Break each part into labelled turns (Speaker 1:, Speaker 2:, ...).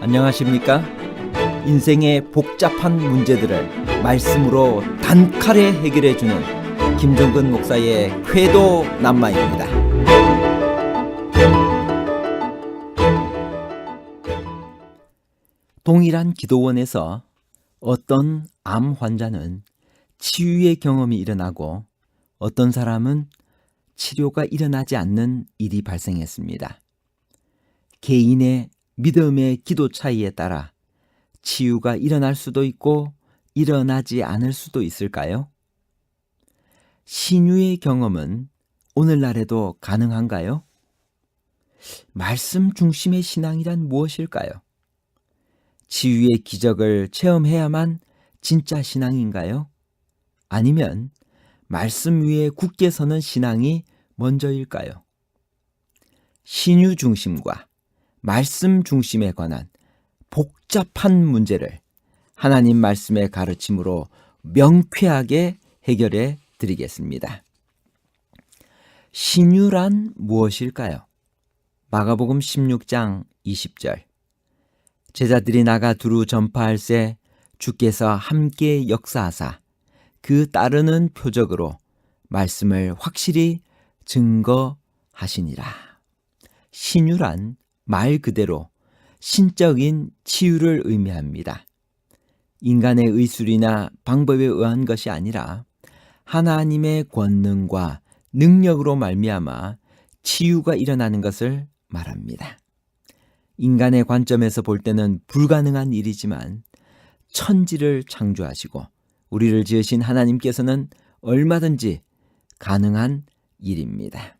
Speaker 1: 안녕하십니까? 인생의 복잡한 문제들을 말씀으로 단칼에 해결해주는 김정근 목사의 회도 남마입니다. 동일한 기도원에서 어떤 암 환자는 치유의 경험이 일어나고 어떤 사람은 치료가 일어나지 않는 일이 발생했습니다. 개인의 믿음의 기도 차이에 따라 치유가 일어날 수도 있고 일어나지 않을 수도 있을까요? 신유의 경험은 오늘날에도 가능한가요? 말씀 중심의 신앙이란 무엇일까요? 치유의 기적을 체험해야만 진짜 신앙인가요? 아니면 말씀 위에 굳게 서는 신앙이 먼저일까요? 신유 중심과 말씀 중심에 관한 복잡한 문제를 하나님 말씀의 가르침으로 명쾌하게 해결해 드리겠습니다. 신유란 무엇일까요? 마가복음 16장 20절. 제자들이 나가 두루 전파할새 주께서 함께 역사하사 그 따르는 표적으로 말씀을 확실히 증거하시니라. 신유란 말 그대로 신적인 치유를 의미합니다. 인간의 의술이나 방법에 의한 것이 아니라 하나님의 권능과 능력으로 말미암아 치유가 일어나는 것을 말합니다. 인간의 관점에서 볼 때는 불가능한 일이지만 천지를 창조하시고 우리를 지으신 하나님께서는 얼마든지 가능한 일입니다.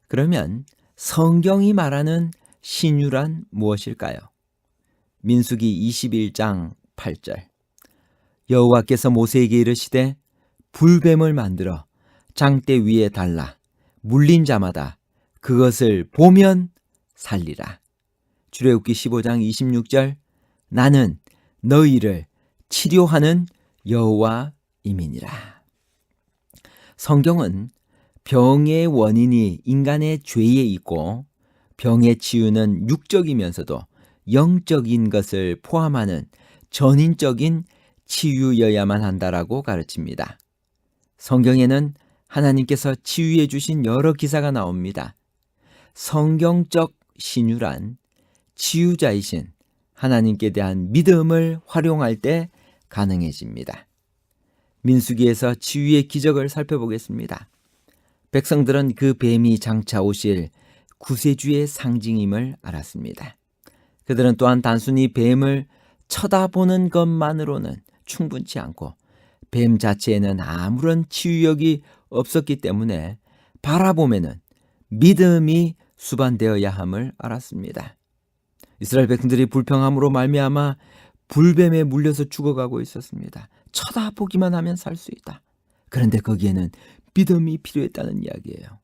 Speaker 1: 그러면 성경이 말하는 신유란 무엇일까요? 민수기 21장 8절. 여호와께서 모세에게 이르시되 불뱀을 만들어 장대 위에 달라 물린 자마다 그것을 보면 살리라. 출애굽기 15장 26절. 나는 너희를 치료하는 여호와임이니라. 성경은 병의 원인이 인간의 죄에 있고 병의 치유는 육적이면서도 영적인 것을 포함하는 전인적인 치유여야만 한다라고 가르칩니다. 성경에는 하나님께서 치유해 주신 여러 기사가 나옵니다. 성경적 신유란 치유자이신 하나님께 대한 믿음을 활용할 때 가능해집니다. 민수기에서 치유의 기적을 살펴보겠습니다. 백성들은 그 뱀이 장차 오실 구세주의 상징임을 알았습니다. 그들은 또한 단순히 뱀을 쳐다보는 것만으로는 충분치 않고 뱀 자체에는 아무런 치유력이 없었기 때문에 바라보면은 믿음이 수반되어야 함을 알았습니다. 이스라엘 백성들이 불평함으로 말미암아 불뱀에 물려서 죽어가고 있었습니다. 쳐다보기만 하면 살 수 있다. 그런데 거기에는 믿음이 필요했다는 이야기예요.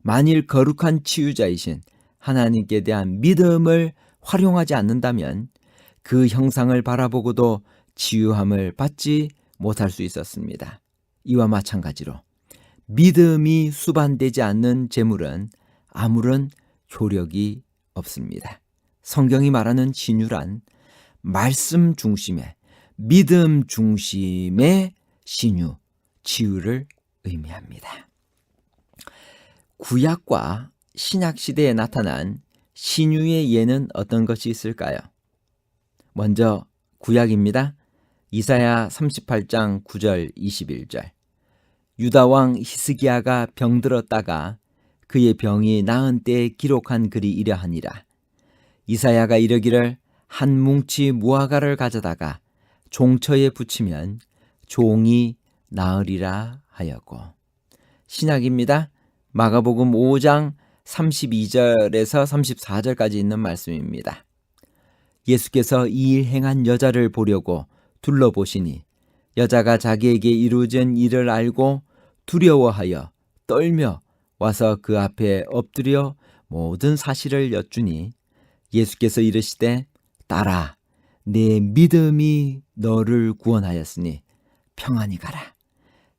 Speaker 1: 만일 거룩한 치유자이신 하나님께 대한 믿음을 활용하지 않는다면 그 형상을 바라보고도 치유함을 받지 못할 수 있었습니다. 이와 마찬가지로 믿음이 수반되지 않는 제물은 아무런 효력이 없습니다. 성경이 말하는 신유란 말씀 중심의 믿음 중심의 신유, 치유를 의미합니다. 구약과 신약 시대에 나타난 신유의 예는 어떤 것이 있을까요? 먼저 구약입니다. 이사야 38장 9절 21절. 유다 왕 히스기야가 병들었다가 그의 병이 나은 때에 기록한 글이 이러하니라. 이사야가 이르기를 한 뭉치 무화과를 가져다가 종처에 붙이면 종이 나으리라 하였고. 신약입니다. 마가복음 5장 32절에서 34절까지 있는 말씀입니다. 예수께서 이 일 행한 여자를 보려고 둘러보시니 여자가 자기에게 이루어진 일을 알고 두려워하여 떨며 와서 그 앞에 엎드려 모든 사실을 여쭈니 예수께서 이르시되 딸아 내 믿음이 너를 구원하였으니 평안히 가라.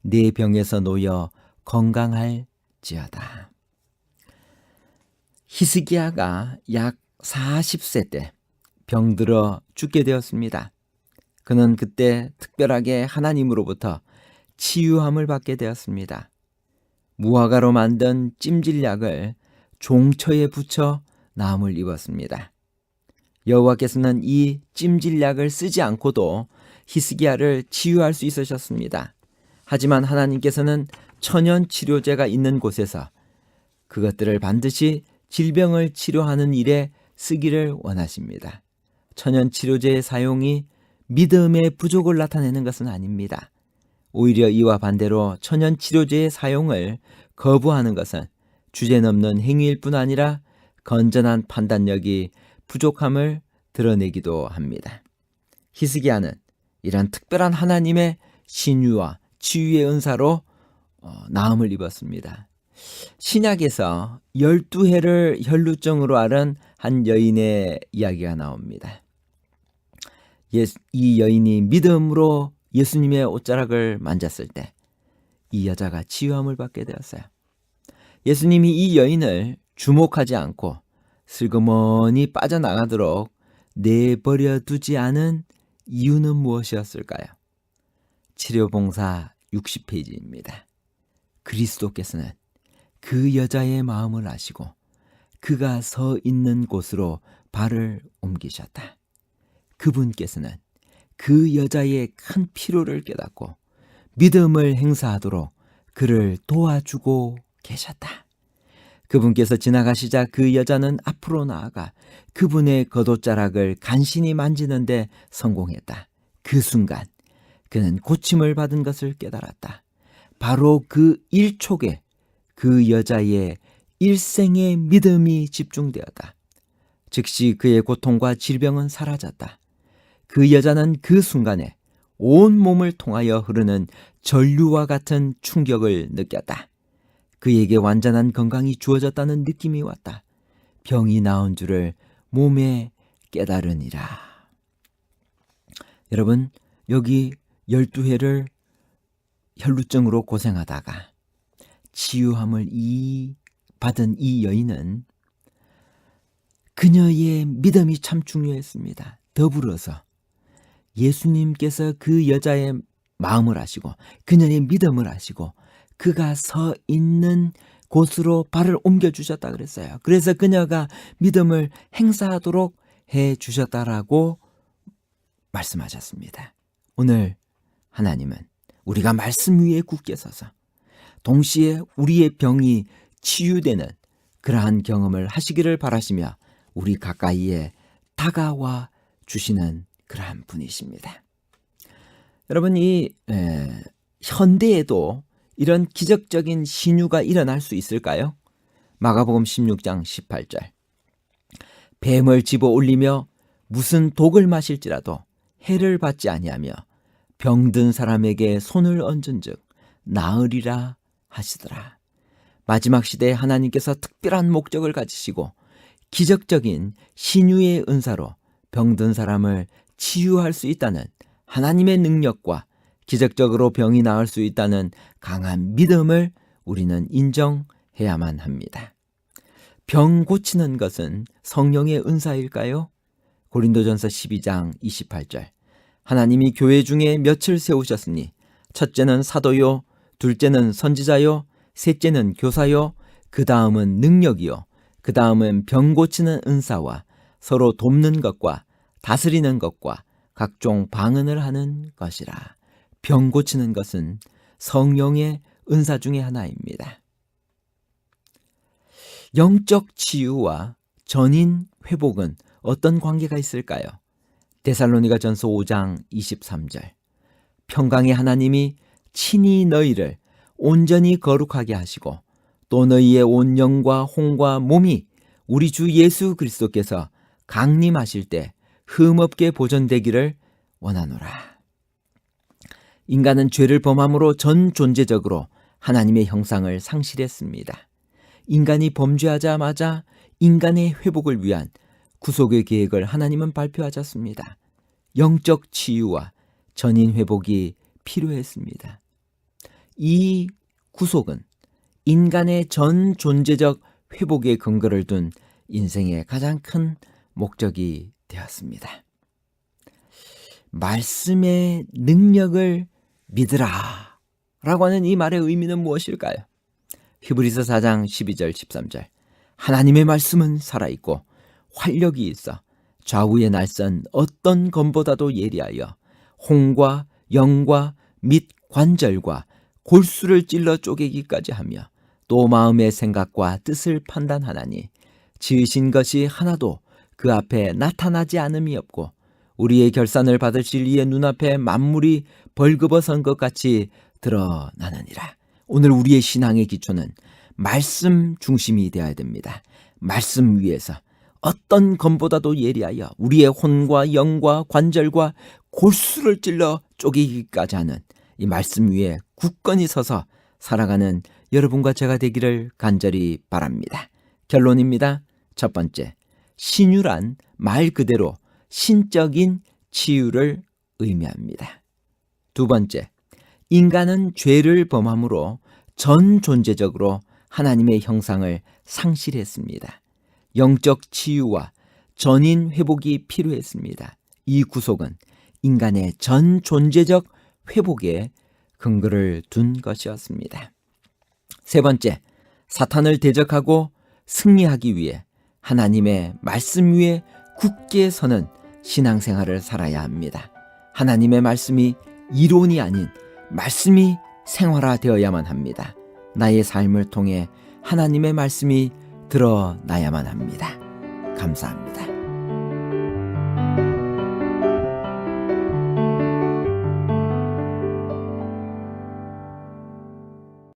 Speaker 1: 내 병에서 놓여 건강할지어다. 히스기야가 약 40세 때 병들어 죽게 되었습니다. 그는 그때 특별하게 하나님으로부터 치유함을 받게 되었습니다. 무화과로 만든 찜질약을 종처에 붙여 나음을 입었습니다. 여호와께서는 이 찜질약을 쓰지 않고도 히스기야를 치유할 수 있으셨습니다. 하지만 하나님께서는 천연 치료제가 있는 곳에서 그것들을 반드시 질병을 치료하는 일에 쓰기를 원하십니다. 천연 치료제의 사용이 믿음의 부족을 나타내는 것은 아닙니다. 오히려 이와 반대로 천연 치료제의 사용을 거부하는 것은 주제넘는 행위일 뿐 아니라 건전한 판단력이 부족함을 드러내기도 합니다. 히스기야는 이런 특별한 하나님의 신유와 치유의 은사로 나음을 입었습니다. 신약에서 12해를 혈루증으로 앓은 한 여인의 이야기가 나옵니다. 이 여인이 믿음으로 예수님의 옷자락을 만졌을 때 이 여자가 치유함을 받게 되었어요. 예수님이 이 여인을 주목하지 않고 슬그머니 빠져나가도록 내버려 두지 않은 이유는 무엇이었을까요? 치료봉사 60페이지입니다. 그리스도께서는 그 여자의 마음을 아시고 그가 서 있는 곳으로 발을 옮기셨다. 그분께서는 그 여자의 큰 필요를 깨닫고 믿음을 행사하도록 그를 도와주고 계셨다. 그분께서 지나가시자 그 여자는 앞으로 나아가 그분의 겉옷자락을 간신히 만지는데 성공했다. 그 순간 그는 고침을 받은 것을 깨달았다. 바로 그 일촉에 그 여자의 일생의 믿음이 집중되었다. 즉시 그의 고통과 질병은 사라졌다. 그 여자는 그 순간에 온 몸을 통하여 흐르는 전류와 같은 충격을 느꼈다. 그에게 완전한 건강이 주어졌다는 느낌이 왔다. 병이 나은 줄을 몸에 깨달으니라. 여러분, 여기 12회를 혈루증으로 고생하다가 치유함을 받은 이 여인은 그녀의 믿음이 참 중요했습니다. 더불어서 예수님께서 그 여자의 마음을 아시고 그녀의 믿음을 아시고 그가 서 있는 곳으로 발을 옮겨주셨다 그랬어요. 그래서 그녀가 믿음을 행사하도록 해주셨다라고 말씀하셨습니다. 오늘 하나님은 우리가 말씀 위에 굳게 서서 동시에 우리의 병이 치유되는 그러한 경험을 하시기를 바라시며 우리 가까이에 다가와 주시는 그러한 분이십니다. 여러분, 이 현대에도 이런 기적적인 신유가 일어날 수 있을까요? 마가복음 16장 18절. 뱀을 집어 올리며 무슨 독을 마실지라도 해를 받지 아니하며 병든 사람에게 손을 얹은즉 나으리라 하시더라. 마지막 시대에 하나님께서 특별한 목적을 가지시고 기적적인 신유의 은사로 병든 사람을 치유할 수 있다는 하나님의 능력과 기적적으로 병이 나을 수 있다는 강한 믿음을 우리는 인정해야만 합니다. 병 고치는 것은 성령의 은사일까요? 고린도전서 12장 28절. 하나님이 교회 중에 몇을 세우셨으니 첫째는 사도요, 둘째는 선지자요, 셋째는 교사요, 그 다음은 능력이요, 그 다음은 병 고치는 은사와 서로 돕는 것과 다스리는 것과 각종 방언을 하는 것이라. 병 고치는 것은 성령의 은사 중에 하나입니다. 영적 치유와 전인 회복은 어떤 관계가 있을까요? 데살로니가전서 5장 23절. 평강의 하나님이 친히 너희를 온전히 거룩하게 하시고 또 너희의 온 영과 혼과 몸이 우리 주 예수 그리스도께서 강림하실 때 흠없게 보존되기를 원하노라. 인간은 죄를 범함으로 전 존재적으로 하나님의 형상을 상실했습니다. 인간이 범죄하자마자 인간의 회복을 위한 구속의 계획을 하나님은 발표하셨습니다. 영적 치유와 전인 회복이 필요했습니다. 이 구속은 인간의 전 존재적 회복의 근거를 둔 인생의 가장 큰 목적이 되었습니다. 말씀의 능력을 믿으라 라고 하는 이 말의 의미는 무엇일까요? 히브리서 4장 12절 13절 하나님의 말씀은 살아있고 활력이 있어 좌우의 날선 어떤 검보다도 예리하여 홍과 영과 및 관절과 골수를 찔러 쪼개기까지 하며 또 마음의 생각과 뜻을 판단하나니 지으신 것이 하나도 그 앞에 나타나지 않음이 없고 우리의 결산을 받으실 이의 눈앞에 만물이 벌거벗은 것 같이 드러나느니라. 오늘 우리의 신앙의 기초는 말씀 중심이 되어야 됩니다. 말씀 위에서 어떤 검보다도 예리하여 우리의 혼과 영과 관절과 골수를 찔러 쪼개기까지 하는 이 말씀 위에 굳건히 서서 살아가는 여러분과 제가 되기를 간절히 바랍니다. 결론입니다. 첫 번째, 신유란 말 그대로 신적인 치유를 의미합니다. 두 번째, 인간은 죄를 범함으로 전 존재적으로 하나님의 형상을 상실했습니다. 영적 치유와 전인 회복이 필요했습니다. 이 구속은 인간의 전 존재적 회복에 근거를 둔 것이었습니다. 세 번째, 사탄을 대적하고 승리하기 위해 하나님의 말씀 위에 굳게 서는 신앙생활을 살아야 합니다. 하나님의 말씀이 이론이 아닌 말씀이 생활화되어야만 합니다. 나의 삶을 통해 하나님의 말씀이 드러나야만 합니다. 감사합니다.